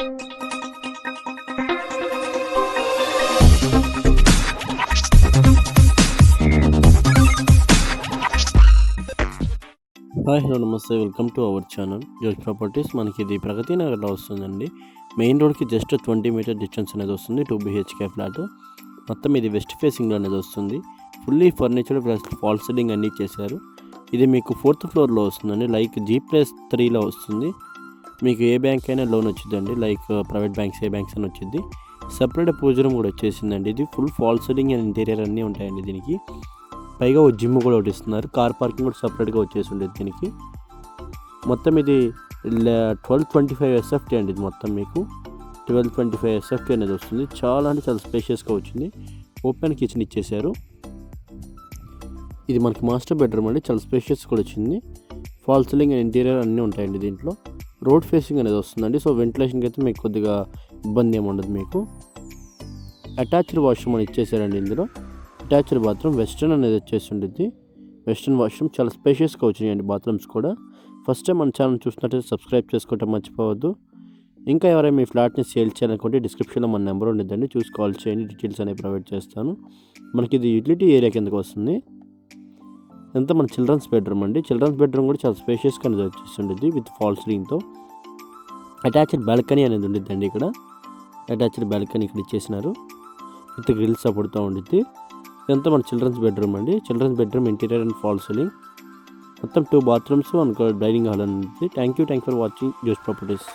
Hi hello నమస్తే, welcome to our channel జోష్ properties. మనకి ఇది ప్రగతి నగర్లో వస్తుందండి. మెయిన్ రోడ్కి జస్ట్ 20 మీటర్ డిస్టెన్స్ అనేది వస్తుంది. 2 BHK ఫ్లాట్. మొత్తం ఇది వెస్ట్ ఫేసింగ్లో అనేది వస్తుంది. ఫుల్లీ ఫర్నిచర్డ్ ప్లస్ ఫాల్ సీలింగ్ అన్నీ చేశారు. ఇది మీకు 4th ఫ్లోర్లో వస్తుందండి. లైక్ G+3లో వస్తుంది. మీకు ఏ బ్యాంక్ అయినా లోన్ వచ్చిందండి. లైక్ ప్రైవేట్ బ్యాంక్స్, ఏ బ్యాంక్స్ అని వచ్చింది. సపరేట్ పూజ రూమ్ కూడా వచ్చేసిందండి. ఇది full fall ceiling and interior అన్నీ ఉంటాయండి దీనికి. పైగా ఒక జిమ్ కూడా ఒకటి ఇస్తున్నారు. కార్ పార్కింగ్ కూడా సపరేట్గా వచ్చేసి ఉండేది దీనికి. మొత్తం ఇది 1225 SFT అండి. ఇది మొత్తం మీకు 1225 SFT అనేది వస్తుంది. చాలా అంటే చాలా స్పేషియస్గా వచ్చింది. ఓపెన్ కిచెన్ ఇచ్చేసారు. ఇది మనకి మాస్టర్ బెడ్రూమ్ అండి. చాలా స్పేషియస్ కూడా వచ్చింది. ఫాల్ సీలింగ్ అండ్ ఇంటీరియర్ అన్నీ ఉంటాయండి దీంట్లో. రోడ్ ఫేసింగ్ అనేది వస్తుందండి. సో వెంటిలేషన్కి అయితే మీకు కొద్దిగా ఇబ్బంది ఏమి ఉండదు. మీకు అటాచ్డ్ వాష్రూమ్ అని ఇచ్చేసారండి. ఇందులో అటాచ్డ్ బాత్రూమ్ వెస్టర్న్ అనేది వచ్చేసి ఉంటుంది. వెస్టర్న్ వాష్రూమ్ చాలా స్పేషియస్గా వచ్చినాయండి బాత్రూమ్స్ కూడా. ఫస్ట్ టైం మన ఛానల్ చూసినట్టయితే సబ్స్క్రైబ్ చేసుకోవటం మర్చిపోవద్దు. ఇంకా ఎవరైనా మీ ఫ్లాట్ని సేల్ చేయాలనుకుంటే డిస్క్రిప్షన్లో మన నెంబర్ ఉండిద్దండి, చూసి కాల్ చేయండి. డీటెయిల్స్ అనేవి ప్రొవైడ్ చేస్తాను. మనకి ఇది యూటిలిటీ ఏరియా కిందకు వస్తుంది. ఇదంతా మన చిల్డ్రన్స్ బెడ్రూమ్ అండి. చిల్డ్రన్స్ బెడ్రూమ్ కూడా చాలా స్పేషియస్గా అనేది వచ్చేసి విత్ ఫాల్ సీలింగ్తో. అటాచ్డ్ బాల్కనీ అనేది ఉండిద్దండి. ఇక్కడ అటాచ్డ్ బాల్కనీ ఇక్కడ ఇచ్చేసినారు. విత్ గ్రిల్ సపోర్ట్తో ఉండిద్ది. ఇదంతా మన చిల్డ్రన్స్ బెడ్రూమ్ అండి. Children's bedroom interior and fall ceiling. మొత్తం 2 bathrooms, 1 డైనింగ్ హాల్ అనేది. Thank you for watching Josh properties.